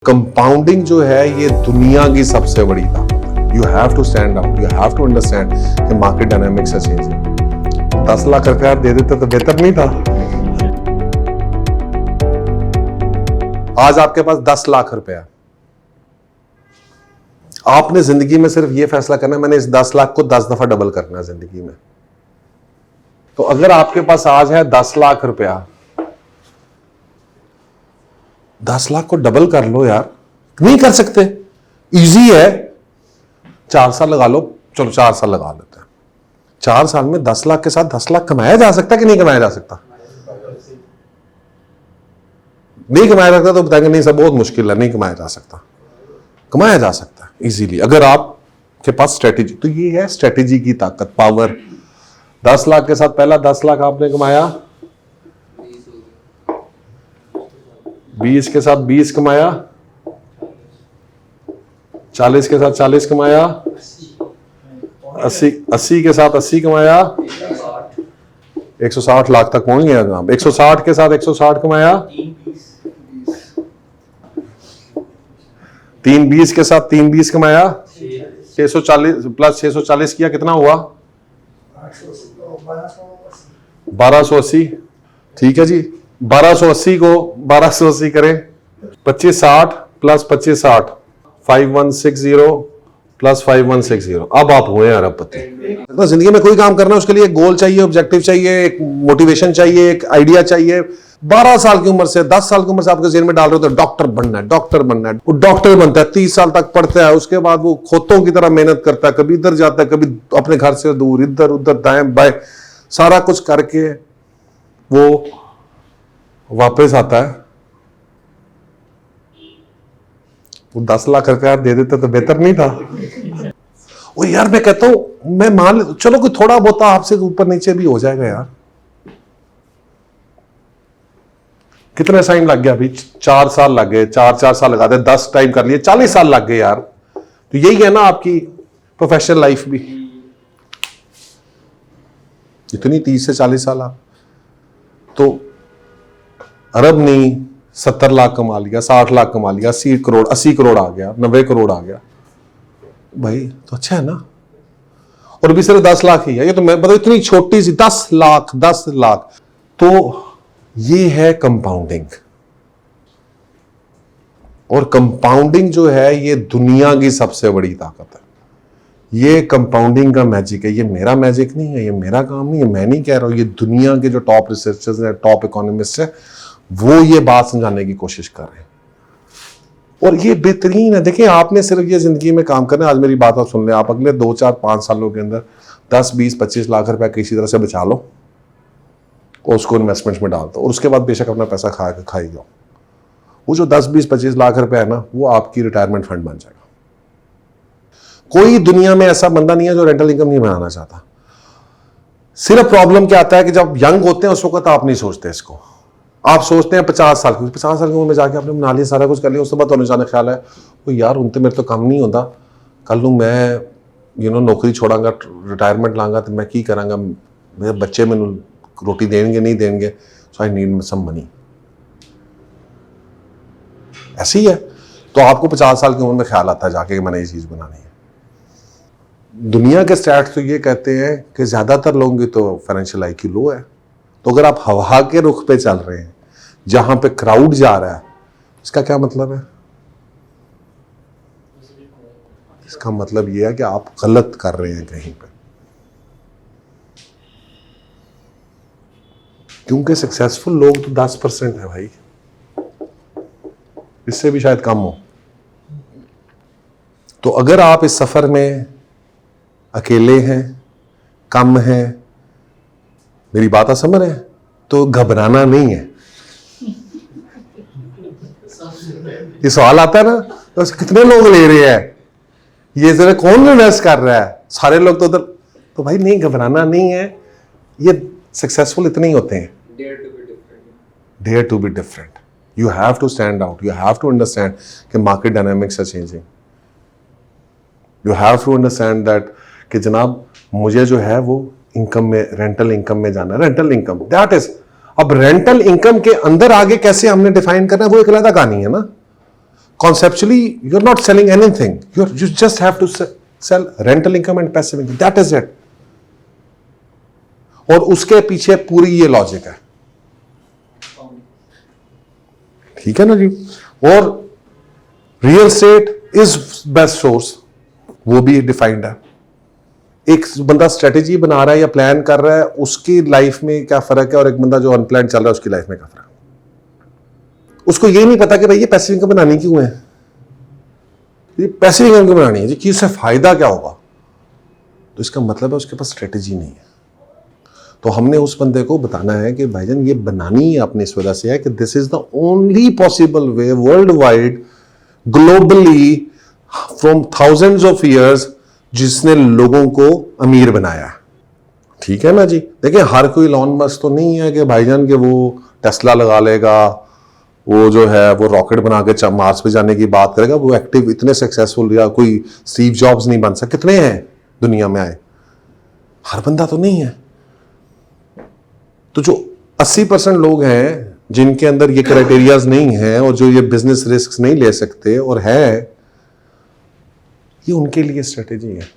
Compounding जो है ये दुनिया की सबसे बड़ी ताकत है। You have to stand out, you have to understand कि मार्केट डायनामिक्स है चेंज है। 10 लाख रुपया दे देते तो बेहतर नहीं था। आज आपके पास 10 लाख रुपया, आपने जिंदगी में सिर्फ ये फैसला करना है मैंने इस 10 लाख को 10 दफा डबल करना है जिंदगी में। तो अगर आपके पास आज है 10 लाख रुपया, 10 लाख को डबल कर लो यार। नहीं कर सकते? इजी है, 4 साल लगा लो। चलो 4 साल लगा लेते हैं। 4 साल में 10 लाख के साथ 10 लाख कमाया जा सकता है कि नहीं कमाया जा सकता? नहीं कमाया जाता तो बताएंगे नहीं सब बहुत मुश्किल है, नहीं कमाया जा सकता। कमाया जा सकता है इजीली अगर आपके पास स्ट्रेटेजी। तो ये है स्ट्रेटेजी की ताकत, पावर। 10 लाख के साथ पहला 10 लाख आपने कमाया, 20 के साथ 20 कमाया, 40 के साथ 40 कमाया, 80 के साथ 80 कमाया, 160 लाख तक पहुंच गया जनाब। 160 के साथ 160 कमाया, 320 के साथ 320 कमाया, 640 प्लस 640 किया कितना हुआ? 1280। ठीक है जी, 1280 को 1280 करें, 2560 प्लस 2560, 5160 प्लस 5160। अब आप हुए अरबपति। तो जिंदगी में कोई काम करना है उसके लिए एक गोल चाहिए, ऑब्जेक्टिव चाहिए, एक मोटिवेशन चाहिए, एक आइडिया चाहिए। 12 साल की उम्र से 10 साल की उम्र से आपके जेल में डाल रहे हो तो डॉक्टर बनना है, डॉक्टर बनना है। वो डॉक्टर बनता है, 30 साल तक पढ़ता है, उसके बाद वो खोतों की तरह मेहनत करता है, कभी इधर जाता है, कभी अपने घर से दूर, इधर उधर दाएं बाएं सारा कुछ करके वो वापस आता है। वो 10 लाख रुपया दे देता तो बेहतर नहीं था? वो यार मैं कहता हूं, मैं मान चलो कोई थोड़ा बहुत आपसे ऊपर नीचे भी हो जाएगा यार। कितने टाइम लग गया अभी? 4 साल लग गए, 4 साल लगा दे, 10 टाइम कर लिए, 40 साल लग गए यार। तो यही है ना आपकी प्रोफेशनल लाइफ भी। इतनी 30 से 40 साल आप तो अरब नहीं 70 लाख कमा लिया, 60 लाख कमा लिया, 80 करोड़ 80 करोड़ आ गया, 90 करोड़ आ गया भाई, तो अच्छा है ना। और अभी सिर्फ 10 लाख ही है। ये तो मैं बताऊं इतनी छोटी सी 10 लाख। तो ये है कंपाउंडिंग। और कंपाउंडिंग जो है ये दुनिया की सबसे बड़ी ताकत है। ये कंपाउंडिंग का मैजिक है। ये मेरा मैजिक नहीं है, ये मेरा काम नहीं है, मैं नहीं कह रहा हूं। ये दुनिया के जो टॉप रिसर्चर्स हैं, टॉप इकोनॉमिस्ट हैं, वो ये बात समझाने की कोशिश कर रहे हैं। और ये बेहतरीन है। देखिए आपने सिर्फ ये जिंदगी में काम करना है। आज मेरी बात आप सुन लें, आप अगले 2, 4, 5 सालों के अंदर 10, 20, 25 लाख रुपया किसी तरह से बचा लो और उसको इन्वेस्टमेंट में डाल दो, और उसके बाद बेशक अपना पैसा खाई जाओ। वो जो 10, 20, 25 लाख रुपया है ना, वो आपकी रिटायरमेंट फंड बन जाएगा। कोई दुनिया में ऐसा बंदा नहीं है जो रेंटल इनकम नहीं बनाना चाहता। सिर्फ प्रॉब्लम क्या आता है कि जब यंग होते हैं उस वक्त आप नहीं सोचते इसको। आप सोचते हैं 50 साल की उम्र में जाके आपने बना लिया, सारा कुछ कर लिया, उसके बाद तो अचानक ख्याल है वो यार उनसे मेरे तो काम नहीं होता, कल नूं मैं नौकरी छोड़ांगा, रिटायरमेंट लांगा तो मैं की करांगा, मेरे बच्चे मैनू रोटी देंगे नहीं देंगे, सो आई नीड सम मनी। ऐसे ही है। तो आपको 50 साल की उम्र में ख्याल आता है जाके कि मैंने ये चीज बनानी है। दुनिया के स्टैट्स तो ये कहते हैं कि ज्यादातर लोगों की तो फाइनेंशियल IQ लो है। तो अगर आप हवा के रुख पे चल रहे हैं जहां पे क्राउड जा रहा है, इसका क्या मतलब है? इसका मतलब यह है कि आप गलत कर रहे हैं कहीं पे। क्योंकि सक्सेसफुल लोग तो 10% है भाई, इससे भी शायद कम हो। तो अगर आप इस सफर में अकेले हैं, कम हैं, मेरी बात आप समझ रहे हैं, तो घबराना नहीं है। ये सवाल आता है ना, तो कितने लोग ले रहे हैं, ये जरा कौन इन्वेस्ट कर रहा है, सारे लोग तो उधर। तो भाई नहीं, घबराना नहीं है। ये सक्सेसफुल इतने ही होते हैं। Dare to be different. You have to stand out, you have to understand कि market dynamics are changing. You have to understand that कि जनाब मुझे जो है वो इनकम में, रेंटल इनकम में जाना है। रेंटल इनकम दैट इज अब रेंटल इनकम के अंदर आगे कैसे हमने डिफाइन करना है वो एक अलग कहानी है ना। conceptually you're not selling anything, you just have to sell rental income and passive income, that is it. और उसके पीछे पूरी ये लॉजिक है, ठीक है ना जी। और real estate is best source, वो भी डिफाइंड है। एक बंदा स्ट्रेटेजी बना रहा है या प्लान कर रहा है, उसकी लाइफ में क्या फर्क है, और एक बंदा जो अनप्लान चल रहा है उसकी लाइफ में क्या फर्क है। उसको ये नहीं पता कि भाई ये पैसिव इनकम बनानी क्यों है, ये पैसिव इनकम क्यों बनानी है जी, कि इससे फायदा क्या होगा। तो इसका मतलब है उसके पास स्ट्रेटेजी नहीं है। तो हमने उस बंदे को बताना है कि भाईजान ये बनानी अपने इस वजह से है कि this is the only possible way world wide globally from thousands of years जिसने लोगों को अमीर बनाया, ठीक है ना जी। देखिए हर कोई लॉन मस्क तो नहीं है कि भाईजान के वो टेस्ला लगा लेगा, वो जो है वो रॉकेट बना के मार्स पे जाने की बात करेगा, वो एक्टिव इतने सक्सेसफुल, या कोई स्टीव जॉब्स नहीं बन सकता। कितने हैं दुनिया में आए, हर बंदा तो नहीं है। तो जो 80% लोग हैं जिनके अंदर ये क्राइटेरियाज नहीं है और जो ये बिजनेस रिस्क नहीं ले सकते और है, ये उनके लिए स्ट्रेटेजी है।